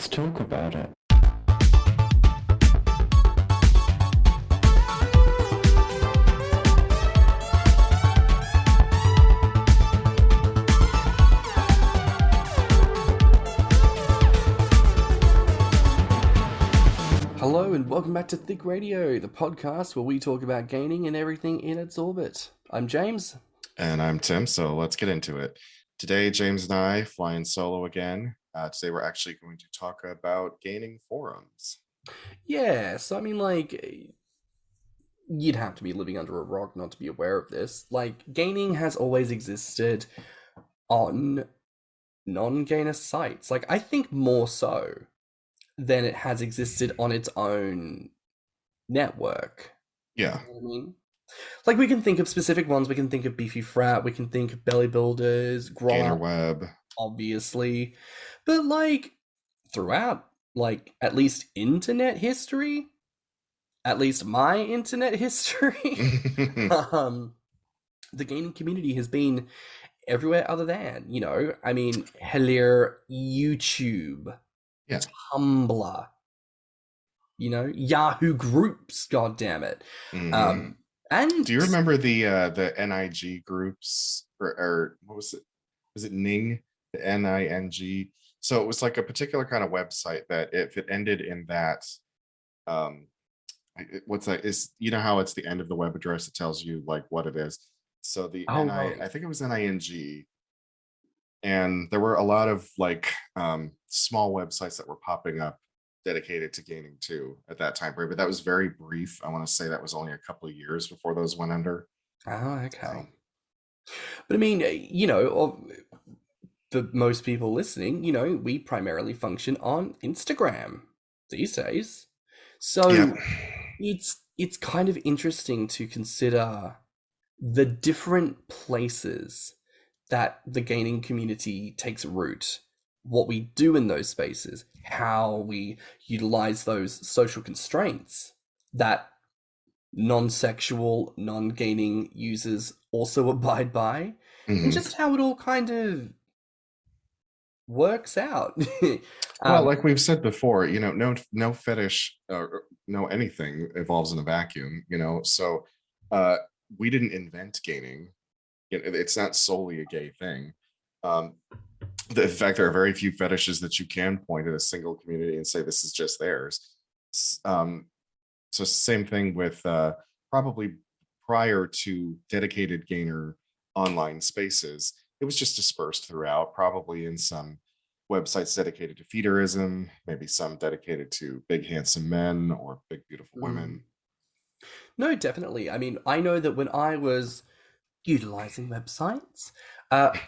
let's talk about it. Hello and welcome back to Thicc Radio, the podcast where we talk about gaming and everything in its orbit. I'm James. And I'm Tim, so let's get into it. Today, James and I flying solo again. Today we're actually going to talk about gaming forums. Yeah, so I mean, like, you'd have to be living under a rock not to be aware of this. Like, gaming has always existed on non-gainer sites. Like, I think more so than it has existed on its own network. Yeah. You know what I mean? Like, we can think of specific ones. We can think of Beefy Frat. We can think of Belly Builders, Grommr, Gainer Web, obviously. But, like, throughout, like, at least internet history, at least my internet history, the gaming community has been everywhere other than, you know, I mean, Hellier, YouTube, yeah, Tumblr, you know, Yahoo groups, god damn it. Mm-hmm. And do you remember the NIG groups or what was it? Was it Ning? The NING? So it was like a particular kind of website that if it ended in that, what's that? Is, you know how it's the end of the web address, it tells you like what it is. So the I think it was NING. And there were a lot of like small websites that were popping up dedicated to gaming too at that time period, but that was very brief. I want to say that was only a couple of years before those went under. Oh, okay. But I mean, you know, for most people listening, you know, we primarily function on Instagram these days. So it's kind of interesting to consider the different places that the gaming community takes root, what we do in those spaces, how we utilize those social constraints that non-sexual, non-gaming users also abide by, and just how it all kind of works out. Well, like we've said before, you know, no fetish or no anything evolves in a vacuum, you know, so we didn't invent gaming. It's not solely a gay thing. In fact, there are very few fetishes that you can point at a single community and say this is just theirs. So same thing with probably prior to dedicated gainer online spaces, it was just dispersed throughout, probably in some websites dedicated to feederism, maybe some dedicated to big handsome men or big beautiful women. No, definitely. I mean, I know that when I was utilizing websites,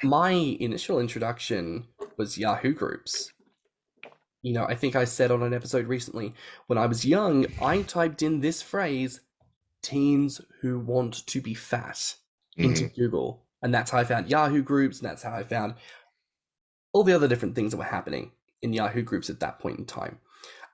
my initial introduction was Yahoo groups. You know, I think I said on an episode recently, when I was young, I typed in this phrase, teens who want to be fat, into Google. And that's how I found Yahoo groups, and that's how I found all the other different things that were happening in Yahoo groups at that point in time.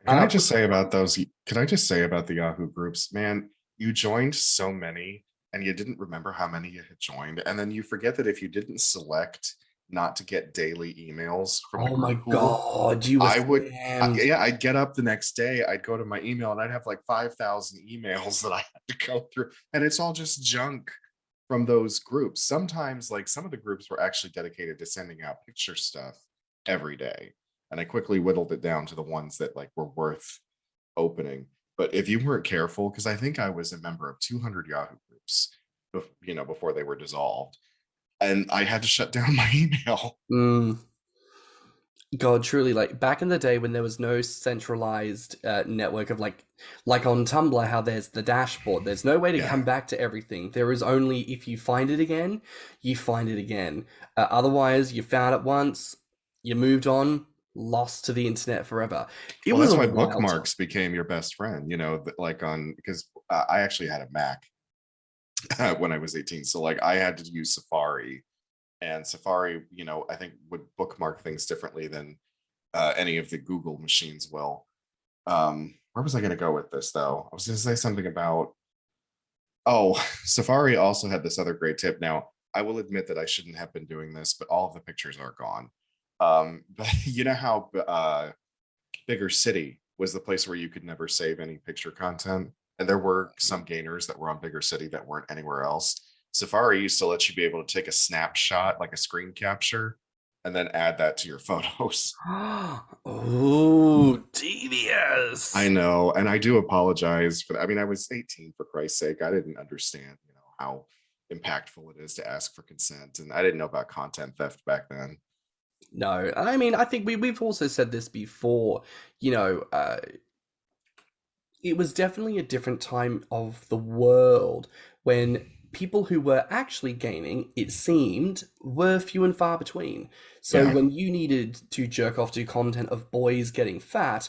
Can I just say about the Yahoo groups, man, you joined so many and you didn't remember how many you had joined. And then you forget that if you didn't select not to get daily emails from the group God, you were I'd get up the next day, I'd go to my email and I'd have like 5,000 emails that I had to go through, and it's all just junk from those groups. Sometimes like some of the groups were actually dedicated to sending out picture stuff every day, and I quickly whittled it down to the ones that like were worth opening. But if you weren't careful, because I think I was a member of 200 Yahoo groups, you know, before they were dissolved, and I had to shut down my email. God, truly, like back in the day when there was no centralized network of like on Tumblr, how there's the dashboard, there's no way to come back to everything. There is only, if you find it again, you find it again. Otherwise, you found it once, you moved on, lost to the internet forever. That's why bookmarks became your best friend, you know, like because I actually had a Mac when I was 18. So like I had to use Safari, and Safari, you know, I think would bookmark things differently than any of the Google machines will. Where was I going to go with this though? I was going to say something about, Safari also had this other great tip. Now, I will admit that I shouldn't have been doing this, but all of the pictures are gone. But you know how Bigger City was the place where you could never save any picture content. And there were some gainers that were on Bigger City that weren't anywhere else. Safari used to let you be able to take a snapshot, like a screen capture, and then add that to your photos. Oh, devious. I know, and I do apologize for that. I mean, I was 18, for Christ's sake. I didn't understand, how impactful it is to ask for consent, and I didn't know about content theft back then. No, I mean, I think we've also said this before. You know, it was definitely a different time of the world when people who were actually gaining, it seemed, were few and far between. So Yeah. when you needed to jerk off to content of boys getting fat,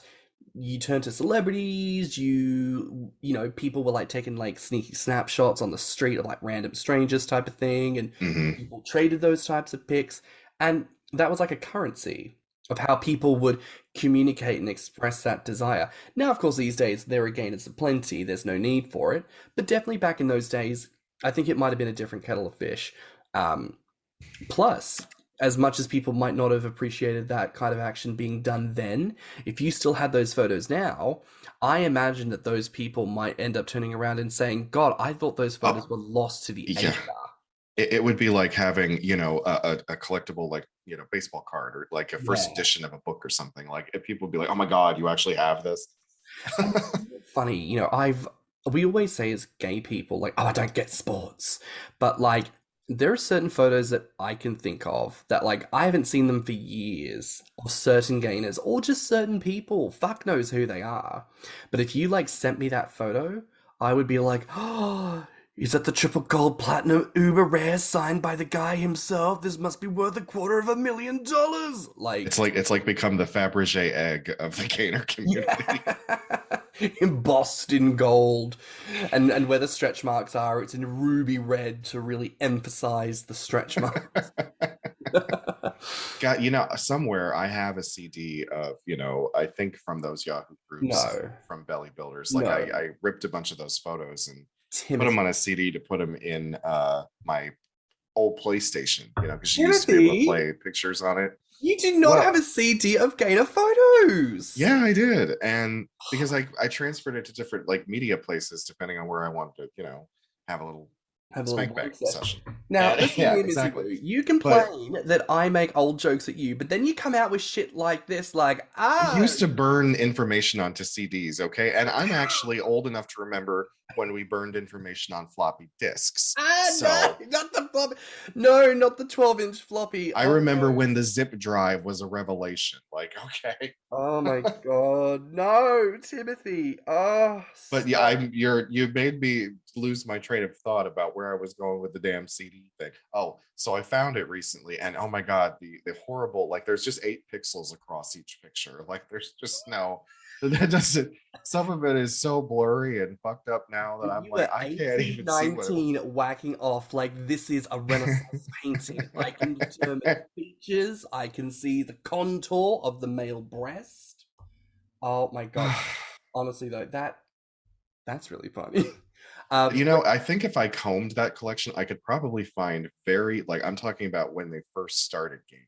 you turned to celebrities. People were like taking like sneaky snapshots on the street of like random strangers type of thing, and Hmm. people traded those types of pics, and that was like a currency of how people would communicate and express that desire. Now, of course, these days there are gainers aplenty. There's no need for it, but definitely back in those days, I think it might have been a different kettle of fish. Plus, as much as people might not have appreciated that kind of action being done then, if you still had those photos now, I imagine that those people might end up turning around and saying, God, I thought those photos Oh, were lost to the yeah. aether. It would be like having, a collectible, like, baseball card, or like a first Yeah. edition of a book or something. Like, if people would be like, oh my God, you actually have this. And funny, we always say as gay people, like, oh, I don't get sports. But like, there are certain photos that I can think of that, like, I haven't seen them for years of certain gainers or just certain people. Fuck knows who they are. But if you like sent me that photo, I would be like, oh, is that the triple gold platinum uber rare signed by the guy himself? This must be worth $250,000. Like, It's like become the Fabergé egg of the gainer community. yeah. Embossed in gold. And where the stretch marks are, it's in ruby red to really emphasize the stretch marks. Got, somewhere I have a CD of, I think from those Yahoo groups No, from Belly Builders. Like, I, no. I ripped a bunch of those photos and put them Timothy. on a CD to put them in my old PlayStation, because you used to be able to Timothy, play pictures on it. you do not have Well, a CD of Gainer photos. yeah, I did. And because I transferred it to different, like, media places depending on where I wanted to, have a little Have a little spank wank bang session. session. Now, And listen yeah, here, Missy exactly. Boo. You But complain that I make old jokes at you, but then you come out with shit like this, like, we ah, used to burn information onto CDs, okay? And I'm actually old enough to remember when we burned information on floppy disks. no, So not the floppy. No, not the 12-inch floppy. I Oh, remember no. when the zip drive was a revelation. Like, okay. Oh my God. No, Timothy. Oh, But yeah, stop. you made me lose my train of thought about where I was going with the damn CD thing. Oh, so I found it recently, and oh my God, the horrible, like, there's just 8 pixels across each picture. Like, there's just no, that doesn't, some of it is so blurry and fucked up now that I'm You like, were I can't even see what it was. 18, 19, whacking off like this is a Renaissance painting. I can determine features. I can see the contour of the male breast. Oh my God. Honestly though, that's really funny. But I think if I combed that collection, I could probably find very, like, I'm talking about when they first started gaming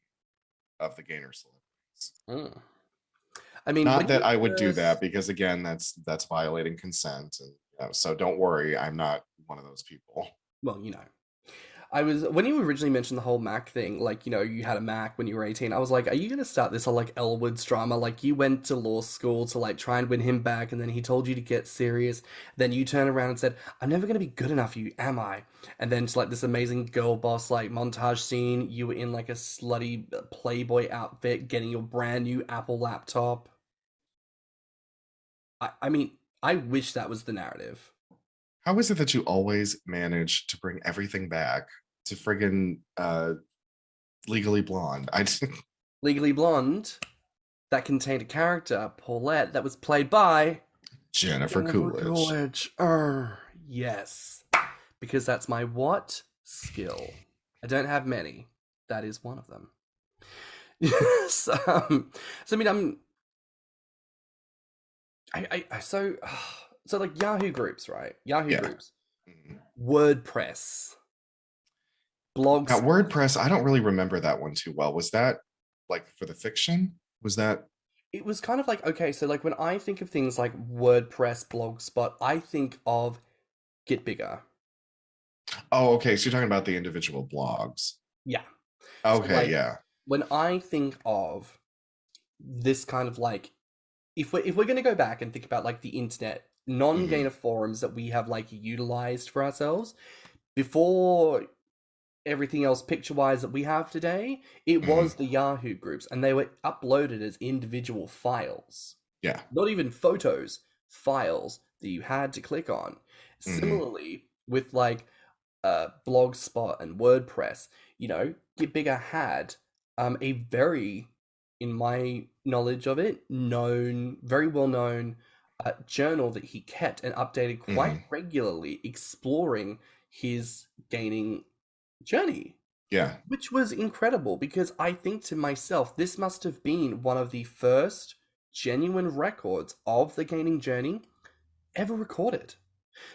of the gainer celebrities. mm. I mean, Not when that you I would do that, first, because again, that's violating consent, and so don't worry, I'm not one of those people. well, I was when you originally mentioned the whole Mac thing, like, you had a Mac when you were 18. I was like, are you gonna start this whole like Elwood's drama? Like you went to law school to like try and win him back, and then he told you to get serious. Then you turn around and said, I'm never gonna be good enough for you, am I? And then it's like this amazing girl boss like montage scene. You were in like a slutty Playboy outfit, getting your brand new Apple laptop. I mean, I wish that was the narrative. How is it that you always manage to bring everything back to friggin' Legally Blonde? Legally Blonde, that contained a character, Paulette, that was played by Jennifer Jennifer Coolidge. Coolidge. Yes. Because that's my what? Skill. I don't have many. That is one of them. so, I mean, so like Yahoo groups, right? Yahoo Yeah. groups. Mhm. WordPress. Now, Blogs. WordPress, I don't really remember that one too well. Was that like for the fiction? Was that it was kind of like, okay, so like when I think of things like WordPress, Blogspot, I think of Get Bigger. Oh, okay. So you're talking about the individual blogs. Yeah. So Okay, like yeah. when I think of this kind of like, if we're gonna go back and think about like the internet Hmm. non-gainer forums that we have like utilized for ourselves before everything else picture-wise that we have today, it Hmm. was the Yahoo groups, and they were uploaded as individual files, Yeah. not even photos, files that you had to click on. Hmm. Similarly, with like Blogspot and WordPress, Get Bigger had a very, in my knowledge of it, very well known journal that he kept and updated quite Hmm. regularly, exploring his gaining journey, Yeah. which was incredible because I think to myself, this must have been one of the first genuine records of the gaining journey ever recorded.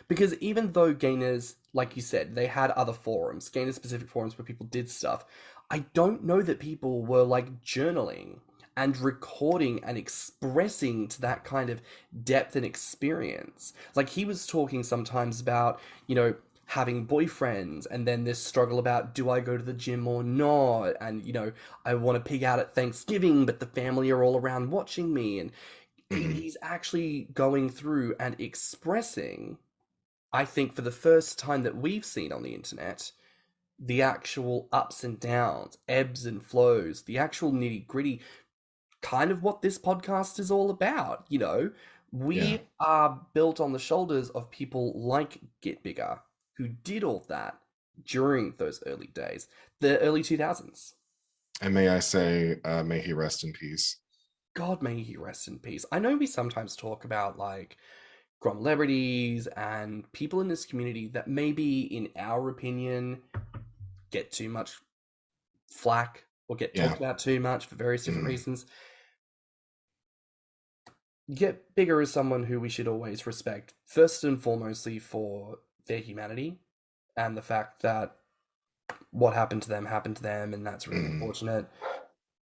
Because even though gainers, like you said, they had other forums, gainer specific forums where people did stuff, I don't know that people were like journaling and recording and expressing to that kind of depth and experience. Like he was talking sometimes about, having boyfriends and then this struggle about do I go to the gym or not? And, I want to pig out at Thanksgiving, but the family are all around watching me. And Hmm. he's actually going through and expressing, I think for the first time that we've seen on the internet, the actual ups and downs, ebbs and flows, the actual nitty gritty, kind of what this podcast is all about. Yeah. We are built on the shoulders of people like Get Bigger, who did all that during those early days, the early 2000s. And may I say, may he rest in peace. God may he rest in peace. I know we sometimes talk about like celebrities and people in this community that maybe, in our opinion, get too much flack or get Yeah. talked about too much for various different Hmm. reasons. Get Bigger as someone who we should always respect, first and foremostly for their humanity and the fact that what happened to them, and that's really Hmm. unfortunate.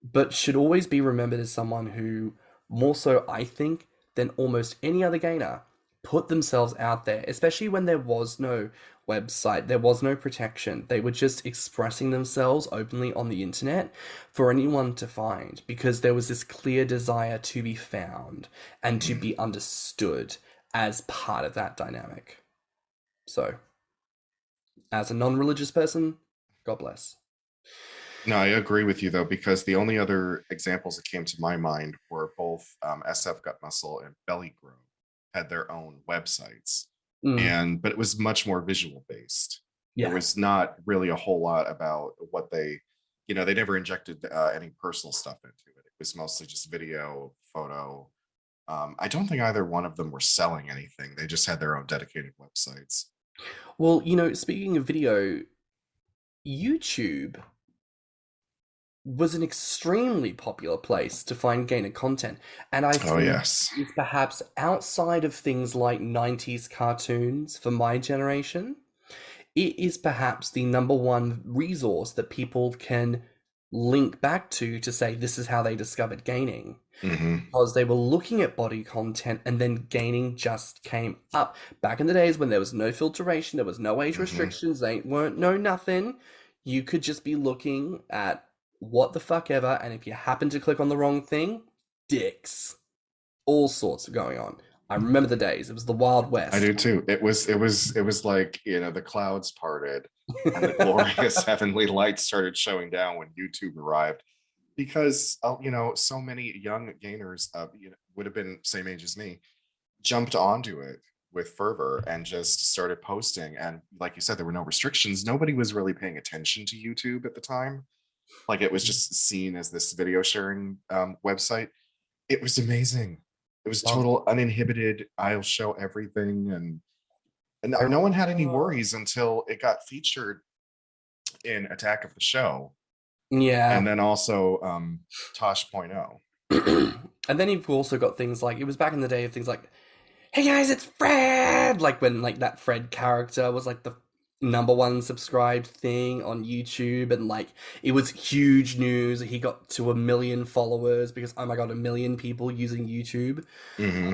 But should always be remembered as someone who, more so, I think, than almost any other gainer, put themselves out there, especially when there was no website, there was no protection. They were just expressing themselves openly on the internet for anyone to find because there was this clear desire to be found and to Hmm. be understood as part of that dynamic. So, as a non religious person, God bless. No, I agree with you though, because the only other examples that came to my mind were both SF Gut Muscle and Belly Grow had their own websites, Mm, but it was much more visual based. There yeah. was not really a whole lot about what they never injected any personal stuff into it. It was mostly just video, photo. I don't think either one of them were selling anything. They just had their own dedicated websites. Well, speaking of video, YouTube was an extremely popular place to find gainer content. And I Oh think yes. it's perhaps outside of things like 90s cartoons for my generation, it is perhaps the number one resource that people can link back to say this is how they discovered gaining. Hmm. Because they were looking at body content and then gaining just came up. Back in the days when there was no filtration, there was no age Hmm. restrictions, they weren't no nothing. You could just be looking at what the fuck ever, and if you happen to click on the wrong thing, dicks. All sorts of going on. I remember the days. It was the Wild I West. do too. It was like, the clouds parted and the glorious heavenly light started showing down when YouTube arrived because so many young gainers would have been same age as me, jumped onto it with fervor and just started posting, and like you said, there were no restrictions. Nobody was really paying attention to YouTube at the time. Like it was just seen as this video sharing website. It was amazing. It was Well, total uninhibited. I'll show everything, and I no one had any remember. worries until it got featured in Attack of the Show, and Yeah. then also Tosh.0. And then you've also got things like, it was back in the day of things like, hey guys, it's Fred! Like when like that Fred character was like the number one subscribed thing on YouTube, and like it was huge news. He got to 1 million followers because, oh my god, 1 million people using YouTube. Hmm.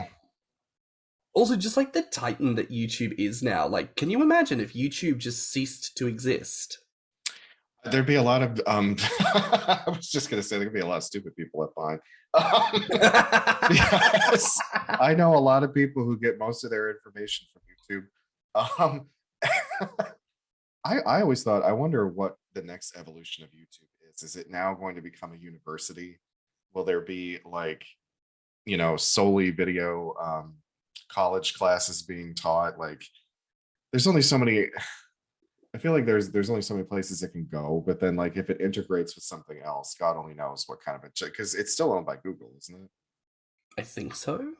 Also, just like the titan that YouTube is now. Like, can you imagine if YouTube just ceased to exist? There'd be a lot of I was just gonna say there'd be a lot of stupid people left behind. Yes, I know a lot of people who get most of their information from YouTube. Um, I always thought, I wonder what the next evolution of YouTube is. Is it now going to become a university? Will there be like, solely video college classes being taught? Like, there's only so many. I feel like there's only so many places it can go, but then like if it integrates with something else, God only knows what kind of a, because it's still owned by Google, isn't it? I think so.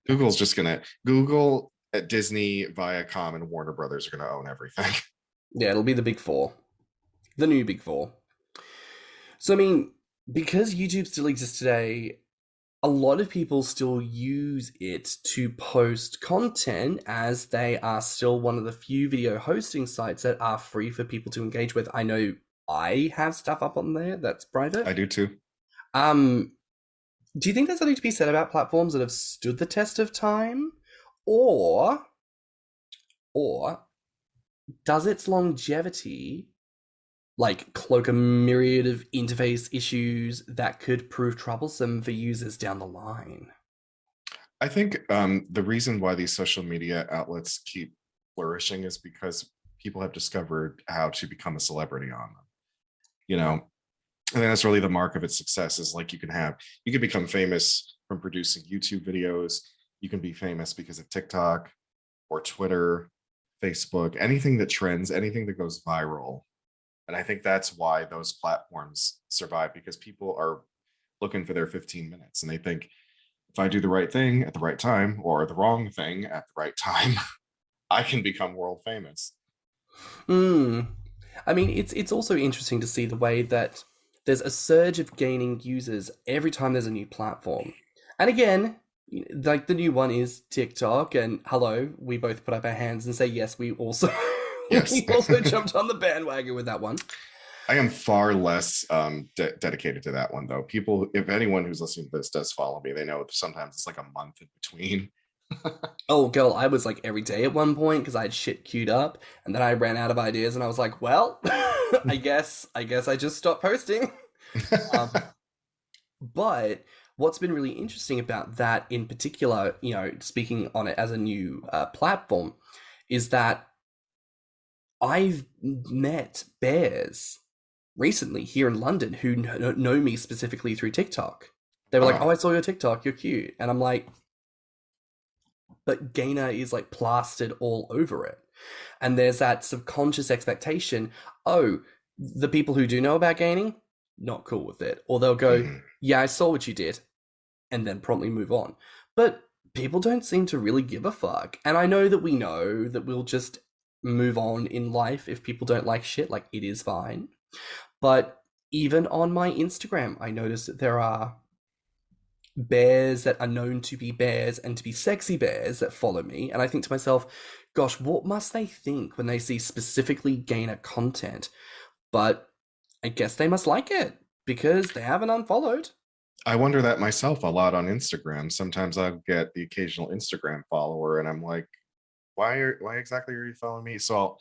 Google's just gonna Google, at Disney, Viacom, and Warner Brothers are gonna own everything. Yeah, it'll be the big four, the new big four. So I mean, because YouTube still exists today, a lot of people still use it to post content, as they are still one of the few video hosting sites that are free for people to engage with. I know I have stuff up on there that's private. I do too. Do you think there's something to be said about platforms that have stood the test of time? Or does its longevity like cloak a myriad of interface issues that could prove troublesome for users down the line? I think the reason why these social media outlets keep flourishing is because people have discovered how to become a celebrity on them. I think that's really the mark of its success, is like you can become famous from producing YouTube videos. You can be famous because of TikTok or Twitter, Facebook, anything that trends, anything that goes viral. And I think that's why those platforms survive, because people are looking for their 15 minutes and they think, if I do the right thing at the right time or the wrong thing at the right time, I can become world famous. I mean, it's also interesting to see the way that there's a surge of gaining users every time there's a new platform. And again, like the new one is TikTok, and hello, we both put up our hands and say yes, we also Yes. we also jumped on the bandwagon with that one. I am far less dedicated to that one, though. People, if anyone who's listening to this does follow me, they know sometimes it's like a month in between. Oh, girl, I was like every day at one point because I had shit queued up, and then I ran out of ideas, and I was like, well, I guess I just stopped posting. But what's been really interesting about that in particular, speaking on it as a new platform, is that I've met bears recently here in London who know me specifically through TikTok. They were like, "Oh, I saw your TikTok. You're cute," and I'm like, "But Gainer is like plastered all over it," and there's that subconscious expectation. Oh, the people who do know about gaining, not cool with it, or they'll go, "Yeah, I saw what you did," and then promptly move on. But people don't seem to really give a fuck, and I know that we'll just move on in life if people don't like shit. Like, it is fine. But even on my Instagram, I noticed that there are bears that are known to be bears and to be sexy bears that follow me, and I think to myself, gosh, what must they think when they see specifically gainer content? But I guess they must like it because they haven't unfollowed. I wonder that myself a lot on Instagram. Sometimes I'll get the occasional Instagram follower and I'm like, why exactly are you following me? So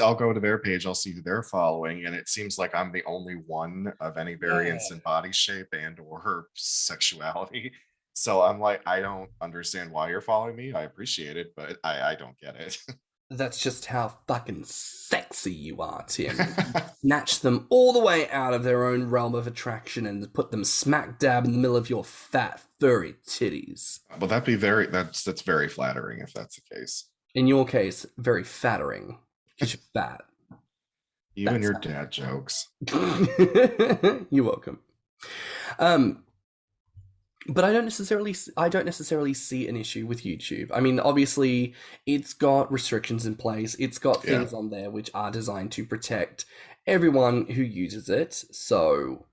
I'll go to their page, I'll see who they're following, and it seems like I'm the only one of any variance in body shape and or sexuality. So I'm like, I don't understand why you're following me. I appreciate it, but I don't get it. That's just how fucking sexy you are, Tim. Snatch them all the way out of their own realm of attraction and put them smack dab in the middle of your fat, furry titties. Well, that's very flattering if that's the case. In your case, very fattering, because you're fat. You and your dad jokes. You're welcome. But I don't necessarily see an issue with YouTube. I mean, obviously, it's got restrictions in place. It's got things on there which are designed to protect everyone who uses it. So,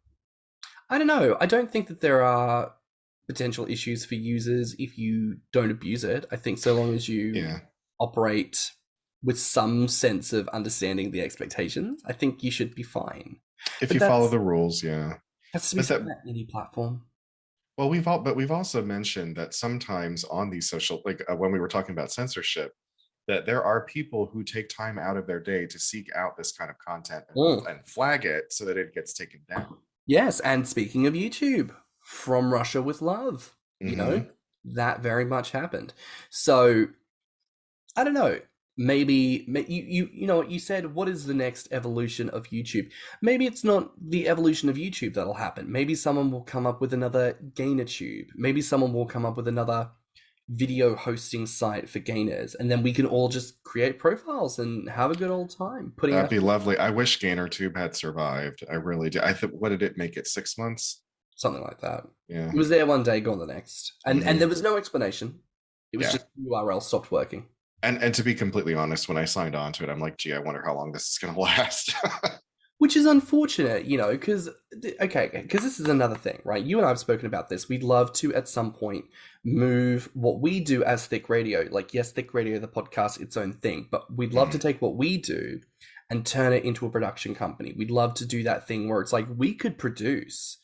I don't know. I don't think that there are potential issues for users if you don't abuse it. I think so long as you operate with some sense of understanding the expectations, I think you should be fine. If But you follow the rules, yeah. that's to be But said that, about any platform. well, we've also mentioned that sometimes on these social, like when we were talking about censorship, that there are people who take time out of their day to seek out this kind of content and flag it so that it gets taken down. Yes, and speaking of YouTube, From Russia with Love, Mm-hmm. that very much happened. So I don't know. Maybe you know what you said. What is the next evolution of YouTube? Maybe it's not the evolution of YouTube that'll happen. Maybe someone will come up with another gainer tube. Maybe someone will come up with another video hosting site for gainers, and then we can all just create profiles and have a good old time putting That'd out be lovely. I wish GainerTube had survived. I really do. I think, what did it make it, 6 months? something like that. Yeah. It was there one day, gone the next, and Mhm. there was no explanation. It was Yeah. just URL stopped working. And to be completely honest, when I signed on to it, I'm like, gee, I wonder how long this is going to last. Which is unfortunate, because this is another thing, right? You and I have spoken about this. We'd love to, at some point, move what we do as Thicc Radio, like, yes, Thicc Radio, the podcast, its own thing, but we'd love to take what we do and turn it into a production company. We'd love to do that thing where it's like, we could produce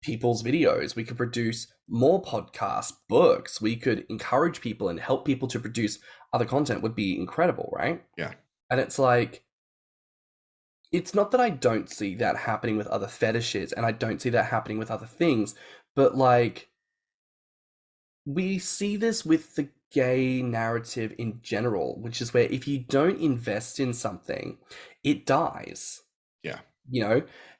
people's videos, we could produce more podcasts, books, we could encourage people and help people to produce other content. Would be incredible, right? Yeah. And it's like, it's not that I don't see that happening with other fetishes and I don't see that happening with other things, but like, we see this with the gay narrative in general, which is where if you don't invest in something, it dies. Yeah.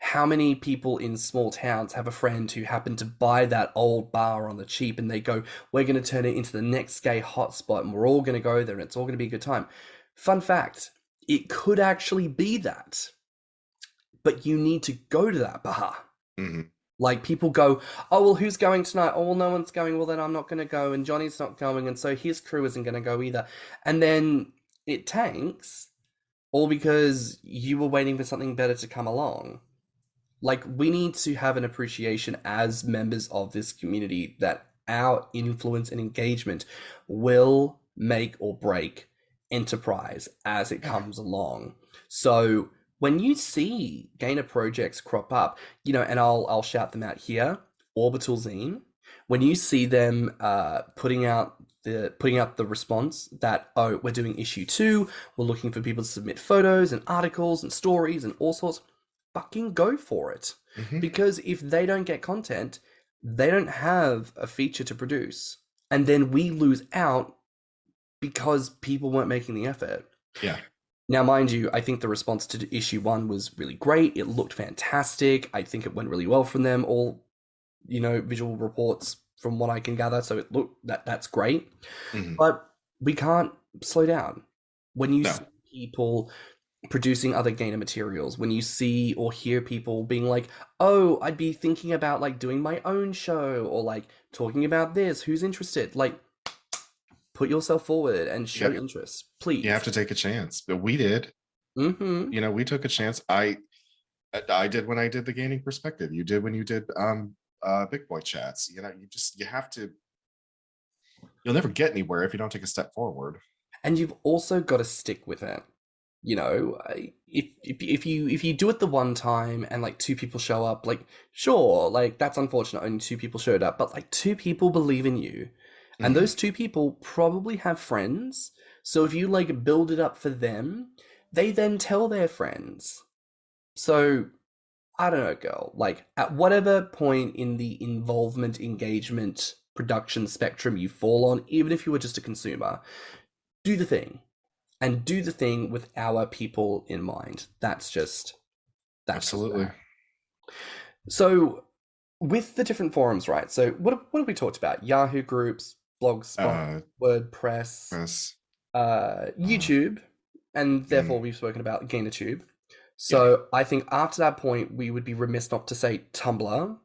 How many people in small towns have a friend who happened to buy that old bar on the cheap and they go, we're going to turn it into the next gay hotspot and we're all going to go there and it's all going to be a good time. Fun fact, it could actually be that. But you need to go to that bar. Mm-hmm. Like, people go, oh, well, who's going tonight? Oh, well, no one's going. Well, then I'm not going to go. And Johnny's not going. And so his crew isn't going to go either. And then it tanks, all because you were waiting for something better to come along. Like, we need to have an appreciation as members of this community that our influence and engagement will make or break enterprise as it comes along. So when you see gainer projects crop up, and I'll shout them out here, Orbital Zine, when you see them putting out the response that, oh, we're doing issue 2, we're looking for people to submit photos and articles and stories and all sorts, fucking go for it. Mm-hmm. Because if they don't get content, they don't have a feature to produce. And then we lose out because people weren't making the effort. Yeah. Now, mind you, I think the response to issue 1 was really great. It looked fantastic. I think it went really well from them. All, visual reports from what I can gather. So it looked that's great. Mm-hmm. But we can't slow down. When you see people producing other gainer materials, when you see or hear people being like, oh, I'd be thinking about like doing my own show or like talking about this, who's interested? Like, put yourself forward and show interest, please. You have to take a chance, but we did. Mm-hmm. We took a chance. I did when I did the Gaining Perspective. You did when you did Big Boy Chats. You have to. You'll never get anywhere if you don't take a step forward. And you've also got to stick with it. If you do it the one time and like 2 people show up, like, sure, like, that's unfortunate, only 2 people showed up, but like 2 people believe in you. And those 2 people probably have friends. So if you like build it up for them, they then tell their friends. So I don't know, girl, like, at whatever point in the involvement, engagement, production spectrum you fall on, even if you were just a consumer, do the thing. And do the thing with our people in mind. That's absolutely. So with the different forums, right? So what have we talked about? Yahoo groups, Blogspot, WordPress, YouTube, and therefore we've spoken about GainerTube. So I think after that point, we would be remiss not to say Tumblr.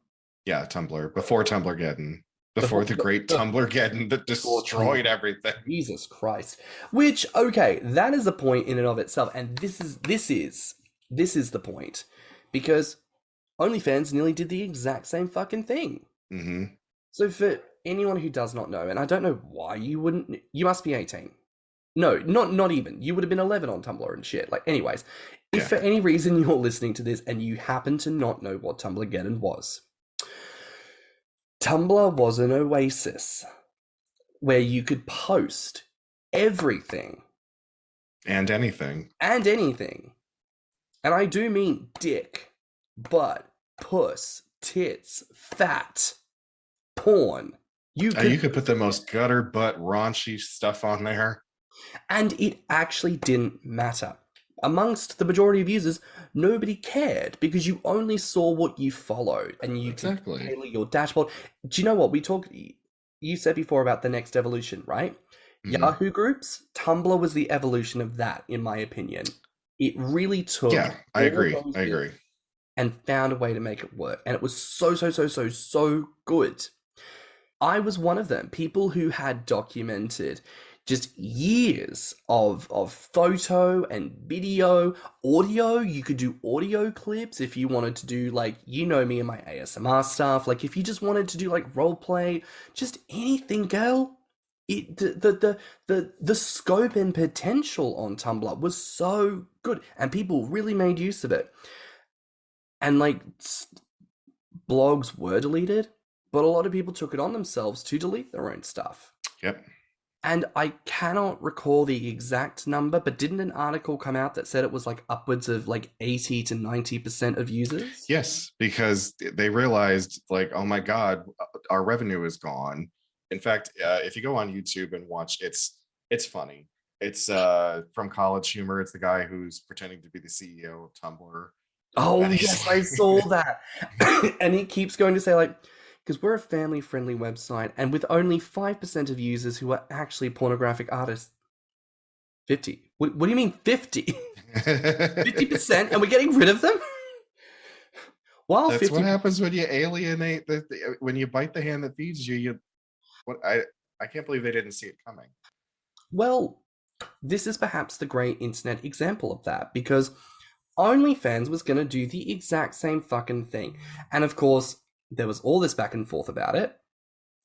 Yeah, Tumblr. Before Tumblrgeddon. Before the great Tumblrgeddon that destroyed everything. Jesus Christ. Which, okay, that is a point in and of itself. And this is the point. Because OnlyFans nearly did the exact same fucking thing. Mm-hmm. So for anyone who does not know, and I don't know why you wouldn't, you must be 18. No, not even. You would have been 11 on Tumblr and shit. Like, anyways, if Yeah. for any reason you're listening to this and you happen to not know what Tumblrgeddon was, Tumblr was an oasis where you could post everything And anything. and anything. And I do mean dick, butt, puss, tits, fat, porn. You could put the most gutter butt raunchy stuff on there. And it actually didn't matter. Amongst the majority of users, nobody cared because you only saw what you followed and you could tailor your dashboard. Do you know what we talked? You said before about the next evolution, right? Mm-hmm. Yahoo groups, Tumblr was the evolution of that, in my opinion. It really took. Yeah, I agree. And found a way to make it work, and it was so good. I was one of them. People who had documented just years of photo and video, audio. You could do audio clips if you wanted to do, like, you know me and my ASMR stuff. Like, if you just wanted to do like role play, just anything, girl. The scope and potential on Tumblr was so good, and people really made use of it. And like, blogs were deleted, but a lot of people took it on themselves to delete their own stuff. Yep. And I cannot recall the exact number, but didn't an article come out that said it was like upwards of like 80 to 90% of users? Yes, because they realized, like, oh my God, our revenue is gone. In fact, if you go on YouTube and watch, it's funny. It's from College Humor. It's the guy who's pretending to be the CEO of Tumblr. Oh, yes, I saw that. And he keeps going to say, like, because we're a family-friendly website, and with only 5% of users who are actually pornographic artists. 50. What do you mean 50? 50%, and we're getting rid of them? Well, that's 50... what happens when you alienate when you bite the hand that feeds you. I can't believe they didn't see it coming. Well, this is perhaps the great internet example of that, because OnlyFans was going to do the exact same fucking thing. And of course, there was all this back and forth about it,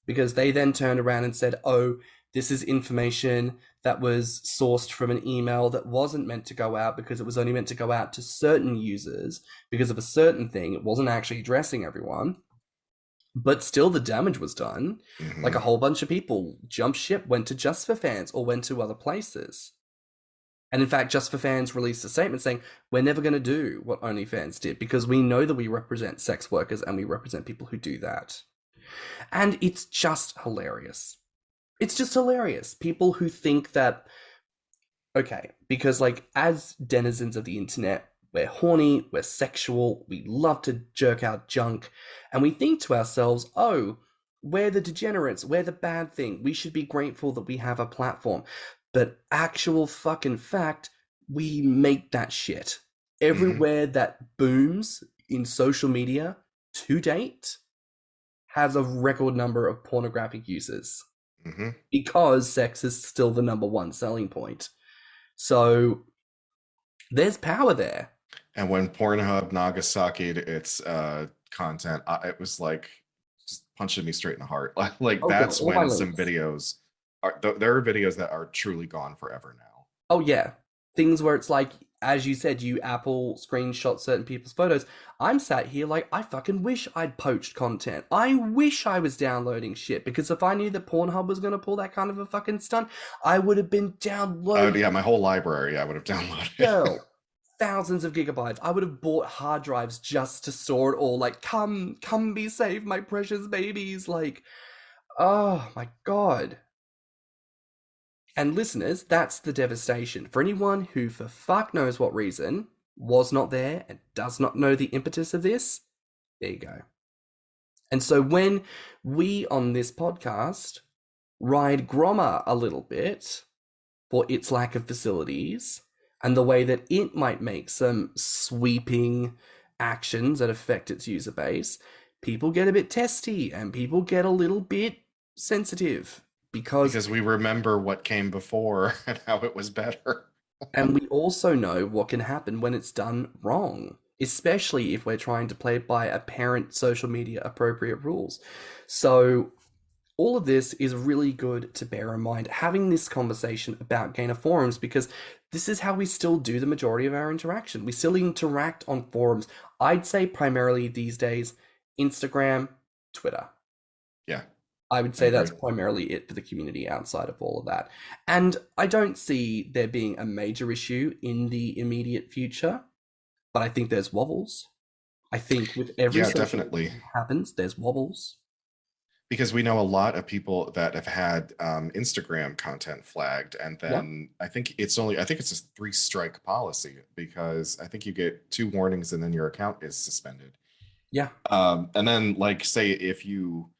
because they then turned around and said, oh, this is information that was sourced from an email that wasn't meant to go out because it was only meant to go out to certain users because of a certain thing. It wasn't actually addressing everyone. But still, the damage was done. Mm-hmm. Like, a whole bunch of people jumped ship, went to Just for Fans, or went to other places. And in fact, Just for Fans released a statement saying, we're never going to do what OnlyFans did because we know that we represent sex workers and we represent people who do that. And it's just hilarious. It's just hilarious. People who think that, okay, because like, as denizens of the internet, we're horny, we're sexual, we love to jerk out junk, and we think to ourselves, oh, we're the degenerates, we're the bad thing, we should be grateful that we have a platform. But actual fucking fact, we make that shit. Everywhere that booms in social media to date has a record number of pornographic users. Mm-hmm. Because sex is still the number one selling point. So there's power there. And when Pornhub Nagasaki'd its content, it was like just punching me straight in the heart. Like that's when some videos are. There are videos that are truly gone forever now. Oh yeah, things where it's like, as you said, you Apple screenshot certain people's photos. I'm sat here like, I fucking wish I'd poached content. I wish I was downloading shit, because if I knew that Pornhub was going to pull that kind of a fucking stunt, I would have been downloading. Yeah, my whole library I would have downloaded. Girl. Thousands of gigabytes. I would have bought hard drives just to store it all. Like, come be saved, my precious babies. Like, oh my God. And listeners, that's the devastation. For anyone who, for fuck knows what reason, was not there and does not know the impetus of this, there you go. And so when we on this podcast ride Grommr a little bit for its lack of facilities, and the way that it might make some sweeping actions that affect its user base, people get a bit testy and people get a little bit sensitive because we remember what came before and how it was better. And we also know what can happen when it's done wrong, especially if we're trying to play by apparent social media appropriate rules. So all of this is really good to bear in mind having this conversation about gainer forums, because this is how we still do the majority of our interaction. We still interact on forums. I'd say primarily these days, Instagram, Twitter. Yeah, I would I say agree. that's primarily it for the community outside of all of that. And I don't see there being a major issue in the immediate future, but I think there's wobbles. I think with every Yeah, social media definitely. that happens, there's wobbles. Because we know a lot of people that have had Instagram content flagged, and Yeah. then I think it's a three-strike policy, because I think you get two warnings and then your account is suspended. Yeah. And then, like, say if you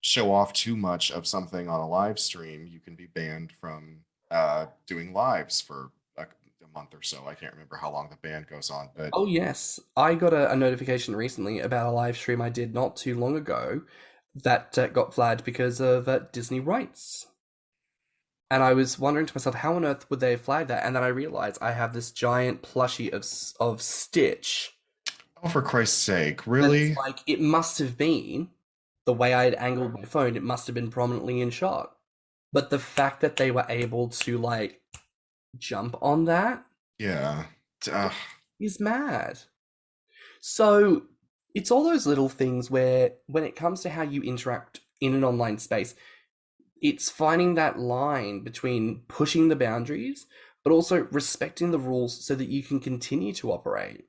show off too much of something on a live stream, you can be banned from doing lives for a month or so. I can't remember how long the ban goes on, but Oh, yes. I got a notification recently about a live stream I did not too long ago that got flagged because of Disney rights. And I was wondering to myself, how on earth would they flag that? And then I realized I have this giant plushie of Stitch. oh, for Christ's sake, And it's really? like, it must have been, the way I had angled my phone, it must have been prominently in shot. But the fact that they were able to, like, jump on that Yeah. Ugh. is mad. So it's all those little things where, when it comes to how you interact in an online space, it's finding that line between pushing the boundaries, but also respecting the rules so that you can continue to operate.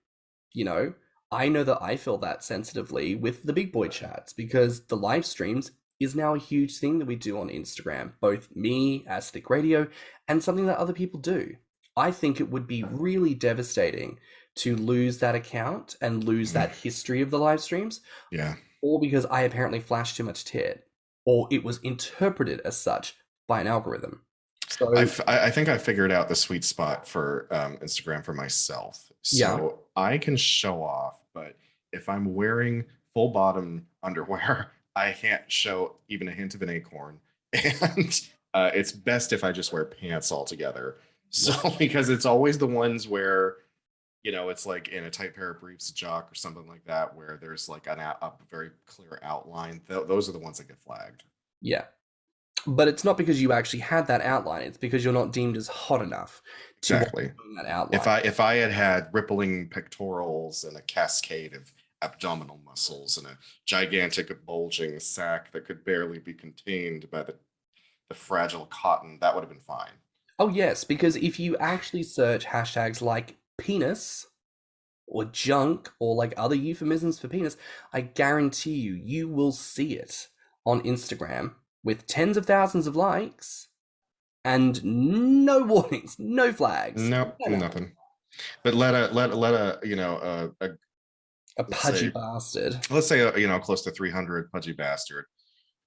You know, I know that I feel that sensitively with the big boy chats, because the live streams is now a huge thing that we do on Instagram, both me as Thicc Radio and something that other people do. I think it would be really devastating to lose that account and lose that history of the live streams, Yeah. all because I apparently flashed too much tit, or it was interpreted as such by an algorithm. So I think I figured out the sweet spot for Instagram for myself. yeah. So I can show off, but if I'm wearing full bottom underwear, I can't show even a hint of an acorn. And it's best if I just wear pants altogether. So because it's always the ones where, it's like in a tight pair of briefs, a jock or something like that, where there's like a very clear outline. Those are the ones that get flagged. Yeah. But it's not because you actually had that outline, it's because you're not deemed as hot enough to want Exactly. that outline. If I had had rippling pectorals and a cascade of abdominal muscles and a gigantic bulging sack that could barely be contained by the fragile cotton, that would have been fine. Oh, yes, because if you actually search hashtags like penis or junk or like other euphemisms for penis, I guarantee you will see it on Instagram with tens of thousands of likes and no warnings, no flags. Nope, No. nothing. But let a A pudgy bastard. let's say a close to 300 pudgy bastard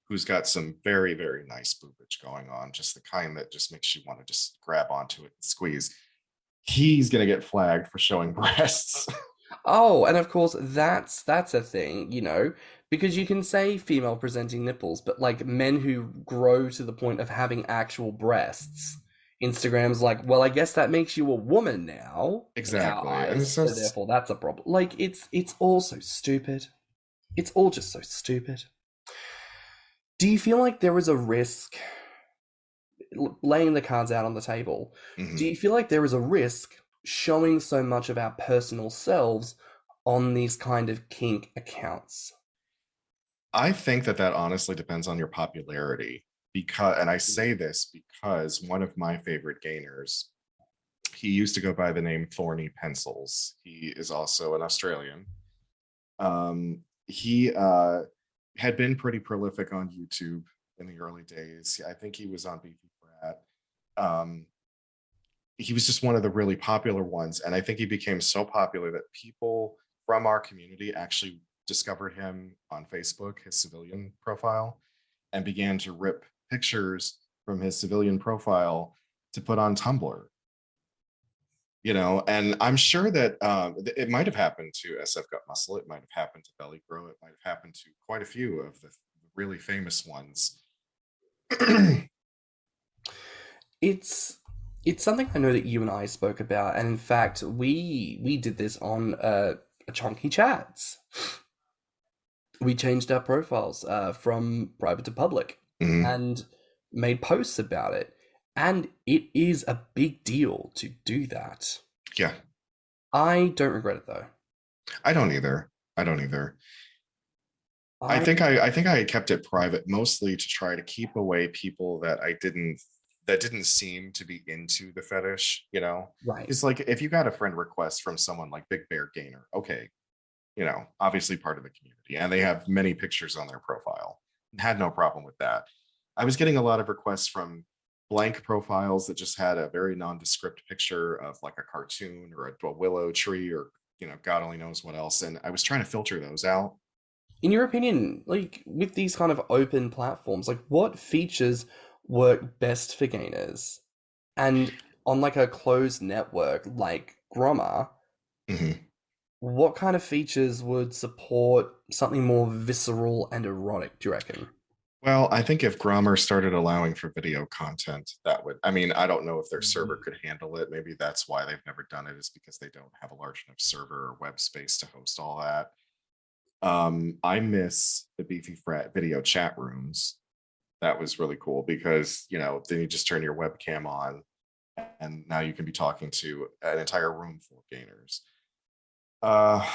who's got some very, very nice boobage going on, just the kind that just makes you want to just grab onto it and squeeze. He's gonna get flagged for showing breasts. Oh, and of course that's a thing, because you can say female presenting nipples, but like men who grow to the point of having actual breasts, Instagram's like, well, I guess that makes you a woman now in our Exactly. And eyes, so therefore that's a problem. Like it's all so stupid. It's all just so stupid. Do you feel like there is a risk, laying the cards out on the table? Do you feel like there is a risk showing so much of our personal selves on these kind of kink accounts? I think that honestly depends on your popularity, and I say this because one of my favorite gainers, he used to go by the name Thorny Pencils. He is also an Australian. He had been pretty prolific on YouTube in the early days. I think he was on Beefy Brat. He was just one of the really popular ones, and I think he became so popular that people from our community actually discovered him on Facebook, his civilian profile, and began to rip pictures from his civilian profile to put on Tumblr. And I'm sure that it might have happened to SF Gut Muscle, it might have happened to Belly Grow, it might have happened to quite a few of the really famous ones. It's something I know that you and I spoke about, and in fact, we did this on a Chonky Chats. We changed our profiles from private to public, Mhm. and made posts about it. And it is a big deal to do that. Yeah, I don't regret it though. I don't either. I don't either. I I think I kept it private mostly to try to keep away people that didn't seem to be into the fetish, you know? right. Because like if you got a friend request from someone like Big Bear Gainer, okay, you know, obviously part of the community, and they have many pictures on their profile. Had no problem with that. I was getting a lot of requests from blank profiles that just had a very nondescript picture of like a cartoon or a willow tree or, you know, God only knows what else. And I was trying to filter those out. In your opinion, like with these kind of open platforms, like what features work best for gainers? And on like a closed network like Grommr, Mhm. what kind of features would support something more visceral and erotic, do you reckon? Well, I think if Grommr started allowing for video content, that would, I mean, I don't know if their server Mhm. could handle it. Maybe that's why they've never done it, is because they don't have a large enough server or web space to host all that. I miss the Beefy Frat video chat rooms. That was really cool because, you know, then you just turn your webcam on and now you can be talking to an entire room full of gainers. Uh,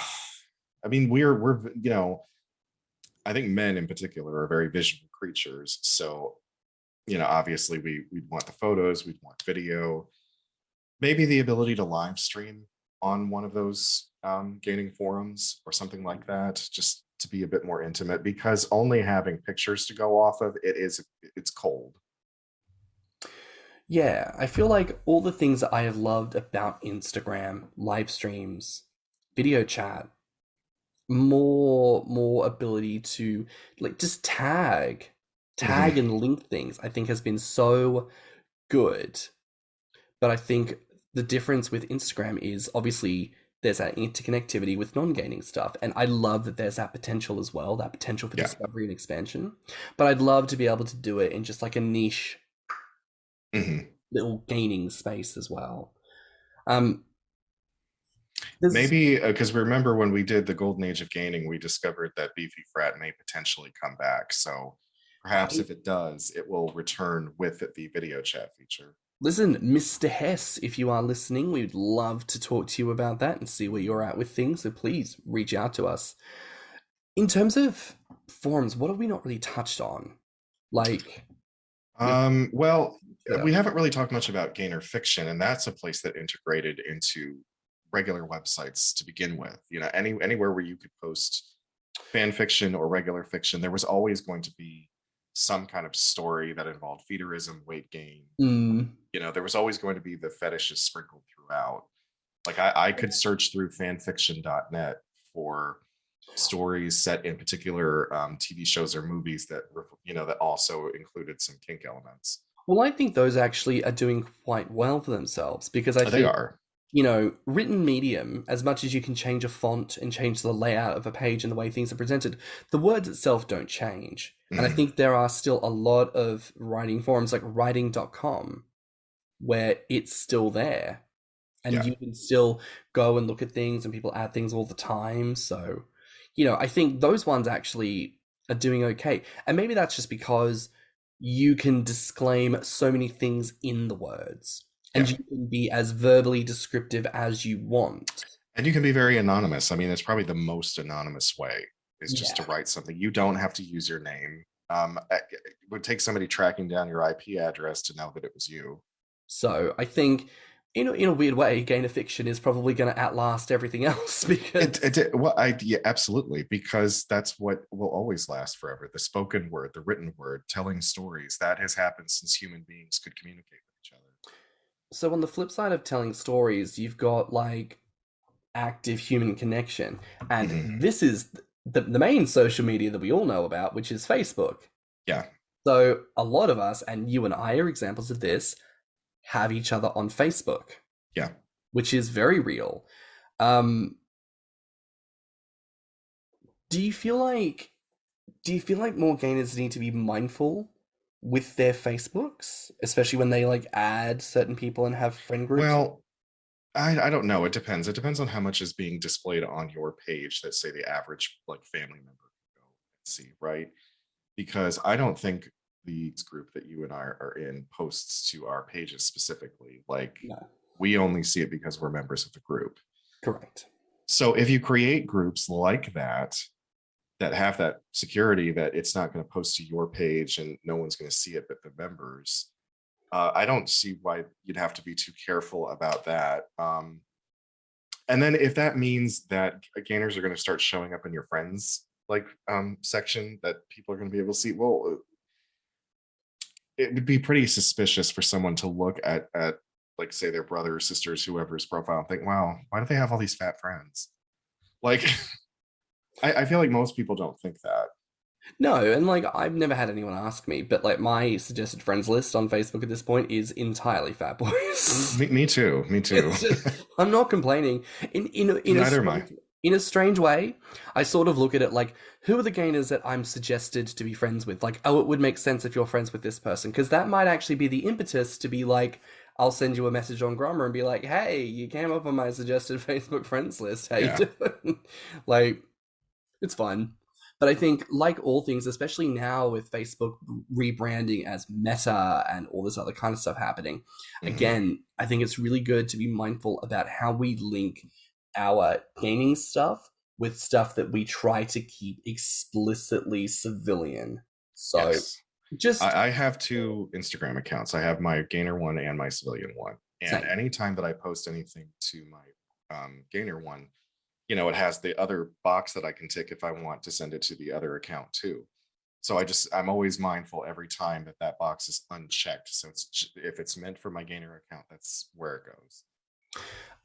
I mean, you know, I think men in particular are very visual creatures. So, you know, obviously we'd want the photos, we'd want video, maybe the ability to live stream on one of those gaming forums or something like that, just to be a bit more intimate, because only having pictures to go off of it's cold. Yeah, I feel like all the things that I have loved about Instagram, live streams, video chat, more ability to like just tag Mhm. and link things, I think has been so good. But I think the difference with Instagram is obviously there's that interconnectivity with non-gaming stuff. And I love that there's that potential as well, that potential for Yeah. discovery and expansion. But I'd love to be able to do it in just like a niche Mhm. little gaining space as well. Um, there's Maybe because remember when we did the golden age of gaming, we discovered that Beefy Frat may potentially come back. So perhaps I if it does, it will return with the video chat feature. listen, Mr. Hess, if you are listening, we'd love to talk to you about that and see where you're at with things. So please reach out to us. In terms of forums, what have we not really touched on? Like with Well, yeah. we haven't really talked much about Gainer Fiction, and that's a place that integrated into regular websites to begin with. You know, anywhere where you could post fan fiction or regular fiction, there was always going to be some kind of story that involved feederism, weight gain. Mm, You know, there was always going to be the fetishes sprinkled throughout. Like I could search through fanfiction.net for stories set in particular TV shows or movies that were, you know, that also included some kink elements. well, I think those actually are doing quite well for themselves because I They think, are. written medium, as much as you can change a font and change the layout of a page and the way things are presented, the words itself don't change. And I Mhm. think there are still a lot of writing forums like writing.com where it's still there and Yeah. you can still go and look at things and people add things all the time. So, I think those ones actually are doing okay. And maybe that's just because you can disclaim so many things in the words Yeah. and you can be as verbally descriptive as you want. And you can be very anonymous. I mean, it's probably the most anonymous way is just to Yeah. write something. You don't have to use your name. It would take somebody tracking down your IP address to know that it was you. So I think in a weird way, Gain of Fiction is probably going to outlast everything else because Well, yeah, absolutely, because that's what will always last forever. The spoken word, the written word, telling stories, that has happened since human beings could communicate with each other. so on the flip side of telling stories, you've got like active human connection. And Mhm. this is the main social media that we all know about, which is Facebook. Yeah, So a lot of us, and you and I are examples of this, have each other on Facebook, yeah. which is very real. Um, do you feel like more gainers need to be mindful with their Facebooks, especially when they like add certain people and have friend groups? Well, I don't know. It depends. It depends on how much is being displayed on your page that say the average like family member can go and see, right? Because I don't think the group that you and I are in posts to our pages specifically. Like, No. we only see it because we're members of the group. Correct. So if you create groups like that have that security that it's not going to post to your page and no one's going to see it but the members, I don't see why you'd have to be too careful about that. And then if that means that gainers are going to start showing up in your friends like section that people are going to be able to see, well, it would be pretty suspicious for someone to look at like, say, their brother or sisters, whoever's profile, and think, wow, why do they have all these fat friends? Like, I feel like most people don't think that. No, and like I've never had anyone ask me, but like my suggested friends list on Facebook at this point is entirely fat boys. Me too. I'm not complaining. Neither am I. In a strange way, I sort of look at it like, who are the gainers that I'm suggested to be friends with? Like, oh, it would make sense if you're friends with this person, because that might actually be the impetus to be like, I'll send you a message on Grommr and be like, hey, you came up on my suggested Facebook friends list. How you doing? Like, it's fun. But I think, like all things, especially now with Facebook rebranding as Meta and all this other kind of stuff happening, again, I think it's really good to be mindful about how we link our gaming stuff with stuff that we try to keep explicitly civilian. So just... I have two Instagram accounts. I have my gainer one and my civilian one. And anytime that I post anything to my gainer one, you know, it has the other box that I can tick if I want to send it to the other account too. So I'm always mindful every time that box is unchecked. So if it's meant for my gainer account, that's where it goes.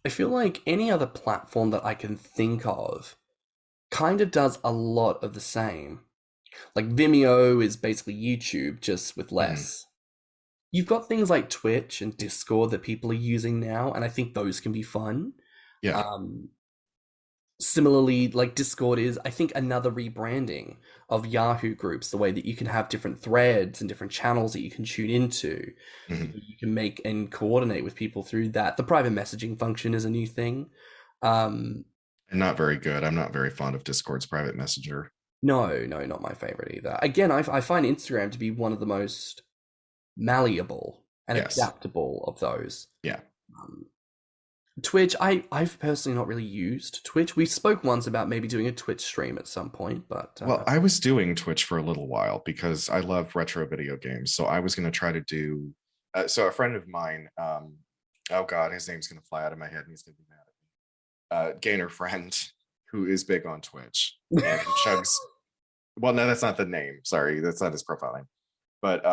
I feel like any other platform that I can think of kind of does a lot of the same. Like Vimeo is basically YouTube, just with less. You've got things like Twitch and Discord that people are using now, and I think those can be fun. Yeah. Similarly, like Discord is, I think, another rebranding of Yahoo groups, the way that you can have different threads and different channels that you can tune into. You can make and coordinate with people through that. The private messaging function is a new thing. And not very good. I'm not very fond of Discord's private messenger. No, not my favorite either. Again, I find Instagram to be one of the most malleable and adaptable of those. Yeah. Twitch, I've personally not really used Twitch. We spoke once about maybe doing a Twitch stream at some point, but... Well, I was doing Twitch for a little while because I love retro video games. So I was going to try to do... so a friend of mine, oh God, his name's going to fly out of my head and he's going to be mad at me. Gainer friend who is big on Twitch. And he chugs... Well, no, that's not the name. Sorry, that's not his profile name. But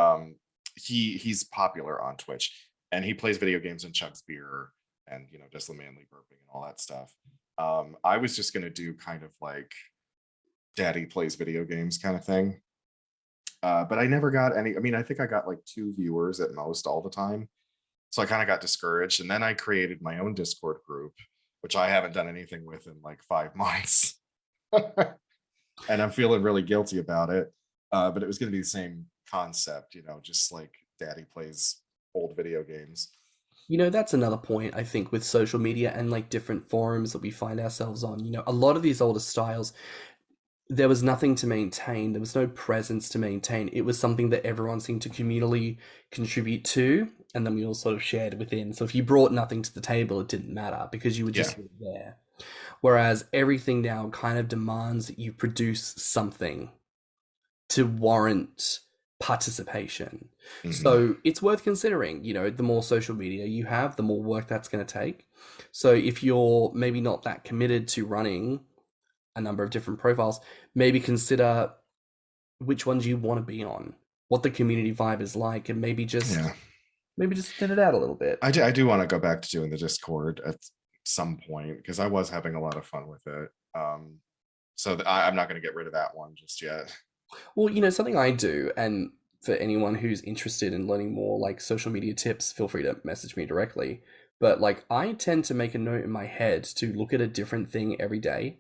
he's popular on Twitch. And he plays video games and chugs beer and, you know, just the manly burping and all that stuff. I was just going to do kind of like daddy plays video games kind of thing. But I never got any. I mean, I think I got like 2 viewers at most all the time. So I kind of got discouraged. And then I created my own Discord group, which I haven't done anything with in like 5 months. And I'm feeling really guilty about it. But it was going to be the same concept, you know, just like daddy plays old video games. You know, that's another point, I think, with social media and like different forums that we find ourselves on. You know, a lot of these older styles, there was nothing to maintain. There was no presence to maintain. It was something that everyone seemed to communally contribute to, and then we all sort of shared within. So if you brought nothing to the table, it didn't matter because you were just there. Whereas everything now kind of demands that you produce something to warrant participation. So it's worth considering. You know, the more social media you have, the more work that's going to take. So if you're maybe not that committed to running a number of different profiles, maybe consider which ones you want to be on, what the community vibe is like, and maybe just thin it out a little bit. I do want to go back to doing the Discord at some point because I was having a lot of fun with it. So I'm not going to get rid of that one just yet. Well, you know, something I do, and for anyone who's interested in learning more like social media tips, feel free to message me directly. But like, I tend to make a note in my head to look at a different thing every day.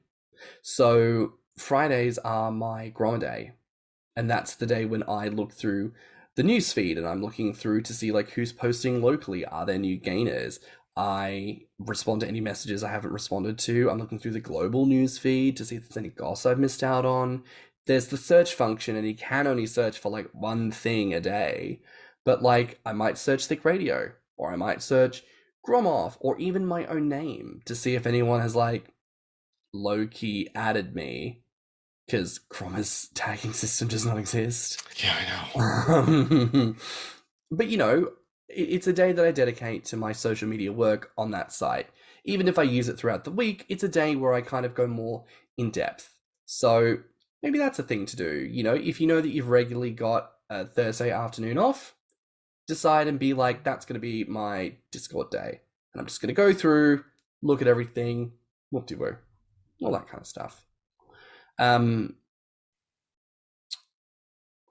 So Fridays are my Grommr day, and that's the day when I look through the news feed and I'm looking through to see like who's posting locally. Are there new gainers? I respond to any messages I haven't responded to. I'm looking through the global news feed to see if there's any goss I've missed out on. there's the search function, and you can only search for like one thing a day. But like, I might search Thicc Radio, or I might search Grommr, or even my own name to see if anyone has like low key added me, because Grommr's tagging system does not exist. Yeah, I know. But you know, it's a day that I dedicate to my social media work on that site. Even if I use it throughout the week, it's a day where I kind of go more in depth. So maybe that's a thing to do. You know, if you know that you've regularly got a Thursday afternoon off, decide and be like, that's going to be my Discord day. And I'm just going to go through, look at everything, whoop-de-woo, all that kind of stuff.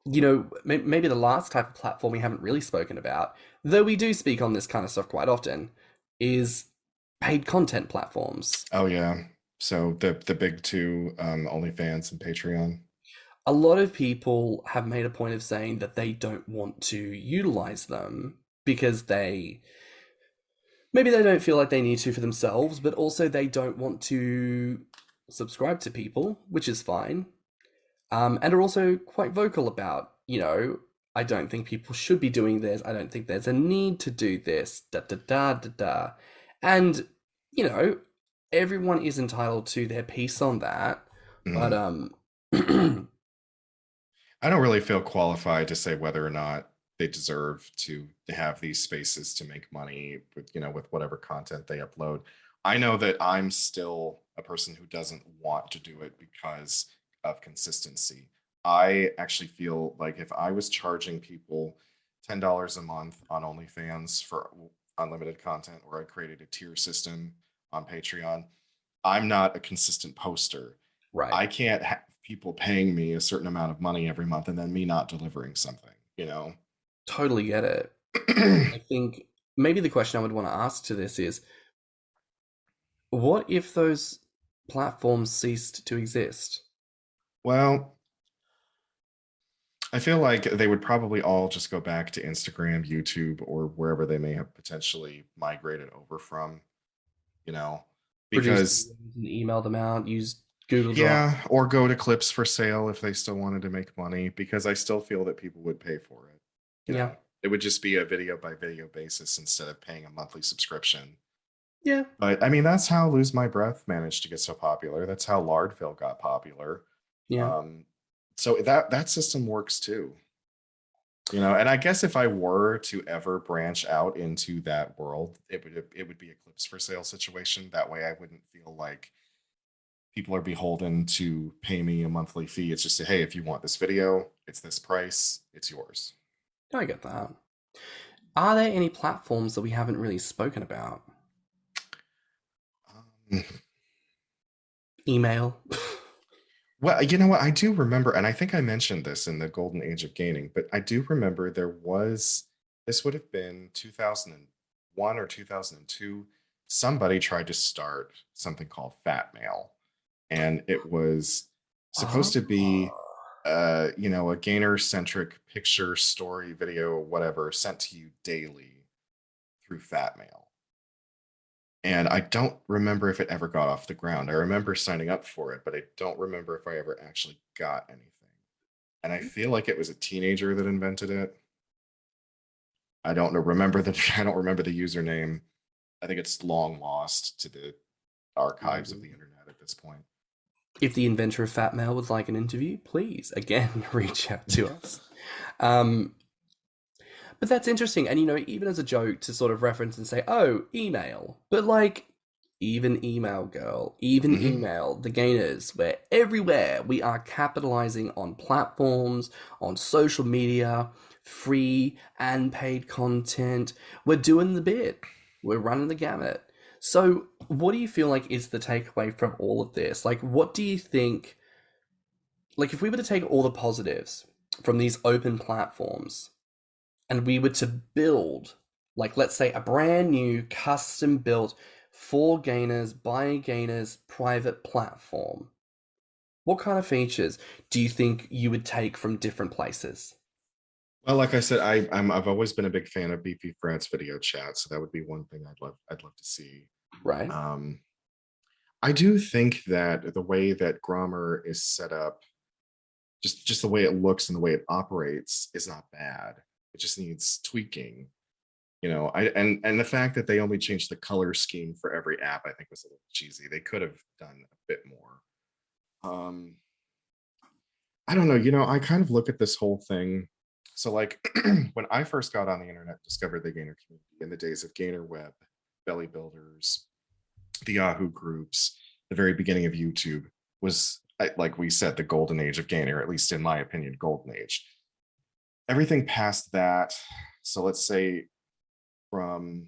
You know, maybe the last type of platform we haven't really spoken about, though we do speak on this kind of stuff quite often, is paid content platforms. Oh yeah. So the big two, OnlyFans and Patreon. A lot of people have made a point of saying that they don't want to utilize them because maybe they don't feel like they need to for themselves, but also they don't want to subscribe to people, which is fine. And are also quite vocal about, you know, I don't think people should be doing this. I don't think there's a need to do this. Da da da da da. And, you know, everyone is entitled to their piece on that. But I don't really feel qualified to say whether or not they deserve to have these spaces to make money with, you know, with whatever content they upload. I know that I'm still a person who doesn't want to do it because of consistency. I actually feel like if I was charging people $10 a month on OnlyFans for unlimited content, or I created a tier system on Patreon, I'm not a consistent poster. right. I can't have people paying me a certain amount of money every month and then me not delivering something, you know? Totally get it. I think maybe the question I would want to ask to this is, what if those platforms ceased to exist? Well, I feel like they would probably all just go back to Instagram, YouTube, or wherever they may have potentially migrated over from, you know, Produce because and email them out, use Google Drive. yeah, or go to Clips for Sale if they still wanted to make money, because I still feel that people would pay for it. You Yeah. know, it would just be a video by video basis instead of paying a monthly subscription. Yeah. But I mean, that's how Lose My Breath managed to get so popular. That's how Lardville got popular. Yeah. So that system works too. You know, and I guess if I were to ever branch out into that world, it would be a Clips for Sale situation. That way I wouldn't feel like people are beholden to pay me a monthly fee. It's just hey, if you want this video, it's this price, it's yours. I get that. Are there any platforms that we haven't really spoken about? Email. Well, you know what? I do remember, and I think I mentioned this in the golden age of gaming, but I do remember this would have been 2001 or 2002. Somebody tried to start something called Fat Mail, and it was supposed to be, you know, a gainer-centric picture, story, video, whatever, sent to you daily through Fat Mail. And I don't remember if it ever got off the ground. I remember signing up for it, but I don't remember if I ever actually got anything. And I feel like it was a teenager that invented it. I don't know. I don't remember the username. I think it's long lost to the archives of the internet at this point. If the inventor of Fat Mail would like an interview, please again reach out to us. But that's interesting. And, you know, even as a joke to sort of reference and say, oh, email. But, like, even email, girl, even email, the gainers, we're everywhere. We are capitalizing on platforms, on social media, free and paid content. We're doing the bit. We're running the gamut. So what do you feel like is the takeaway from all of this? Like, what do you think, like, if we were to take all the positives from these open platforms, and we were to build, like, let's say, a brand new custom built for gainers by gainers private platform, what kind of features do you think you would take from different places? Well, like I said, I've always been a big fan of Beefy France video chat, so that would be one thing I'd love to see. Right. I do think that the way that Grommr is set up just the way it looks and the way it operates is not bad. It just needs tweaking. And the fact that they only changed the color scheme for every app, I think was a little cheesy. They could have done a bit more. I don't know, I kind of look at this whole thing. So like when I first got on the internet, discovered the Gainer community in the days of Gainer Web, Belly Builders, the Yahoo groups, the very beginning of YouTube was, like we said, the golden age of Gainer, at least in my opinion, golden age. Everything past that, so let's say from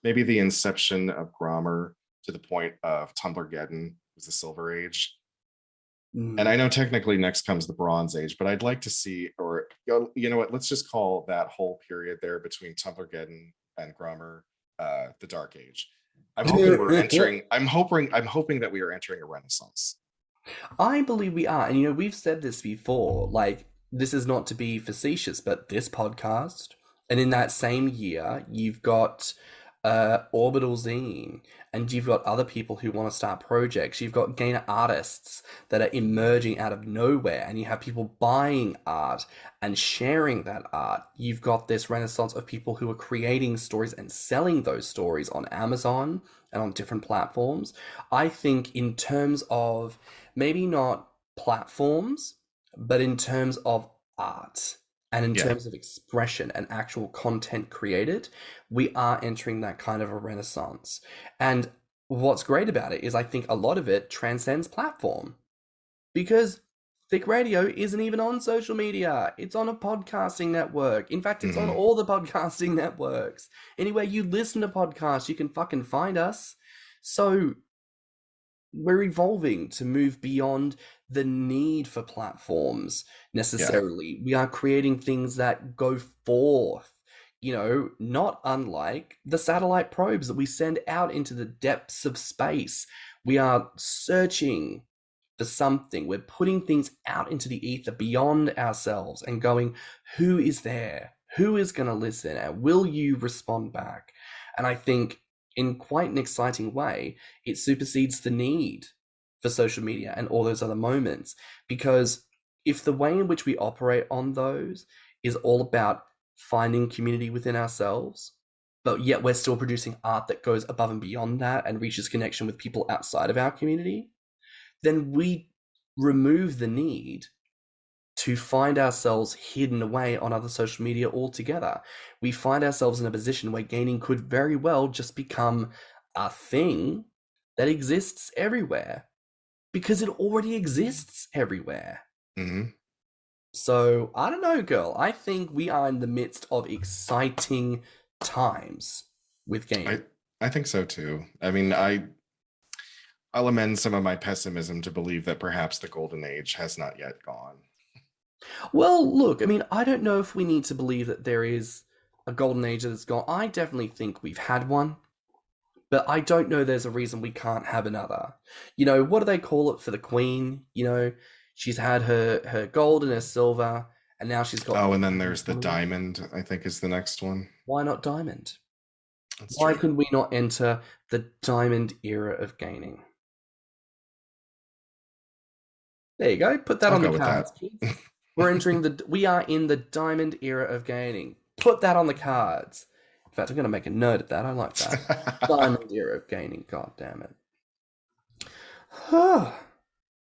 maybe the inception of Grommr to the point of Tumblrgeddon was the Silver Age. And I know technically next comes the Bronze Age, but I'd like to see, or you know what, let's just call that whole period there between Tumblrgeddon and Grommr the Dark Age. I'm hoping we're entering. I'm hoping that we are entering a renaissance. I believe we are, and we've said this before. Like, this is not to be facetious, but this podcast, and in that same year, you've got Orbital Zine, and you've got other people who want to start projects. You've got Gainer artists that are emerging out of nowhere, and you have people buying art and sharing that art. You've got this renaissance of people who are creating stories and selling those stories on Amazon and on different platforms. I think in terms of maybe not platforms, but in terms of art and in terms of expression and actual content created, we are entering that kind of a renaissance. And what's great about it is I think a lot of it transcends platform, because Thicc Radio isn't even on social media. It's on a podcasting network. In fact, it's on all the podcasting networks. Anywhere you listen to podcasts, you can fucking find us. So we're evolving to move beyond the need for platforms necessarily. We are creating things that go forth, not unlike the satellite probes that we send out into the depths of space. We are searching for something. We're putting things out into the ether beyond ourselves and going, who is there? Who is going to listen? And will you respond back? And I think in quite an exciting way, it supersedes the need for social media and all those other moments. Because if the way in which we operate on those is all about finding community within ourselves, but yet we're still producing art that goes above and beyond that and reaches connection with people outside of our community, then we remove the need to find ourselves hidden away on other social media altogether. We find ourselves in a position where gaining could very well just become a thing that exists everywhere, because it already exists everywhere. So, I don't know, girl. I think we are in the midst of exciting times with gaming. I think so too. I mean, I'll amend some of my pessimism to believe that perhaps the golden age has not yet gone. Well, look, I mean, I don't know if we need to believe that there is a golden age that's gone. I definitely think we've had one, but I don't know there's a reason we can't have another. What do they call it for the queen? She's had her gold and her silver, and now she's got... Oh, and then there's the diamond, I think, is the next one. Why not diamond? Why couldn't we not enter the diamond era of gaining? There you go. Put that on the cards, kids. We are in the diamond era of gaining. Put that on the cards. In fact, I'm going to make a note of that. I like that. Diamond era of gaining. God damn it.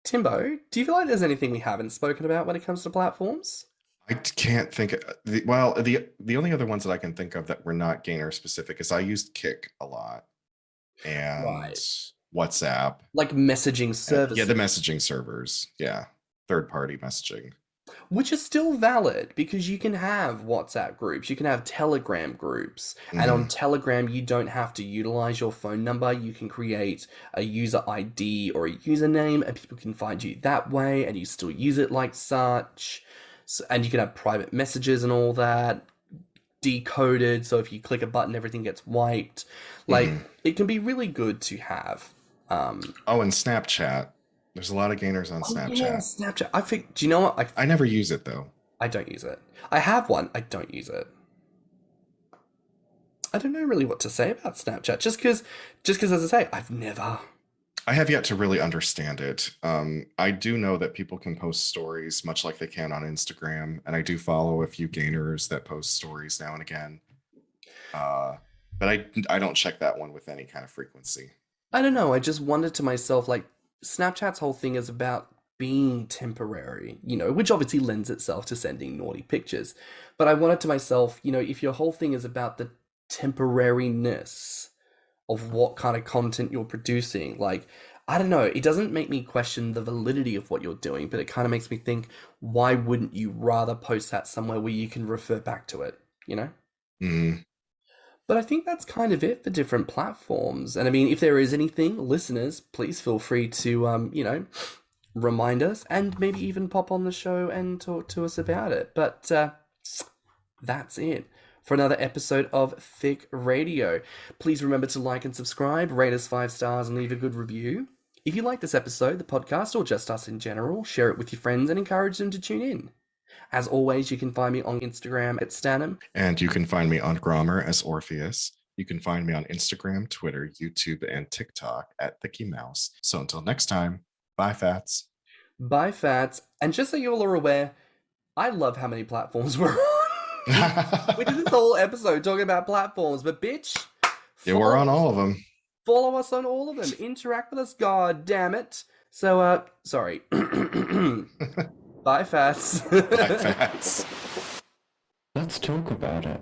Timbo, do you feel like there's anything we haven't spoken about when it comes to platforms? I can't think of... the only other ones that I can think of that were not Gainer specific is I used Kick a lot. And WhatsApp. Like messaging services. Yeah, the messaging servers. Yeah. Third-party messaging. Which is still valid, because you can have WhatsApp groups, you can have Telegram groups, and on Telegram you don't have to utilize your phone number. You can create a user ID or a username, and people can find you that way, and you still use it like such. And you can have private messages and all that decoded, so if you click a button, everything gets wiped. It can be really good to have. And Snapchat. There's a lot of gainers on Snapchat. Yeah, Snapchat. I think. Do you know what? I never use it though. I don't use it. I have one. I don't use it. I don't know really what to say about Snapchat. Just because, as I say, I've never. I have yet to really understand it. I do know that people can post stories much like they can on Instagram, and I do follow a few gainers that post stories now and again. But I don't check that one with any kind of frequency. I don't know. I just wondered to myself, like, Snapchat's whole thing is about being temporary, which obviously lends itself to sending naughty pictures. But I wondered to myself, if your whole thing is about the temporariness of what kind of content you're producing, like, I don't know, it doesn't make me question the validity of what you're doing, but it kind of makes me think, why wouldn't you rather post that somewhere where you can refer back to it, Mm. But I think that's kind of it for different platforms. And I mean, if there is anything, listeners, please feel free to, remind us and maybe even pop on the show and talk to us about it. But that's it for another episode of Thicc Radio. Please remember to like and subscribe, rate us 5 stars, and leave a good review. If you like this episode, the podcast, or just us in general, share it with your friends and encourage them to tune in. As always, you can find me on Instagram at stannnum. And you can find me on Grommr as Orpheus. You can find me on Instagram, Twitter, YouTube, and TikTok at ThiccyMouse. So until next time, bye, Fats. Bye, Fats. And just so you all are aware, I love how many platforms we're on. We did this whole episode talking about platforms, but bitch. Yeah, we're on all of them. Follow us on all of them. Interact with us, god damn it. So, sorry. Bye, Fats. Bye, Fats. Let's talk about it.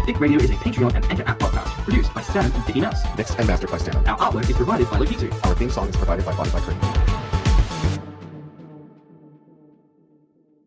Thicc Radio is a Patreon and Enter app podcast produced by Stan and Thiccy Mouse. Mixed and mastered by Stan. Our artwork is provided by Lokitu. Our theme song is provided by Spotify.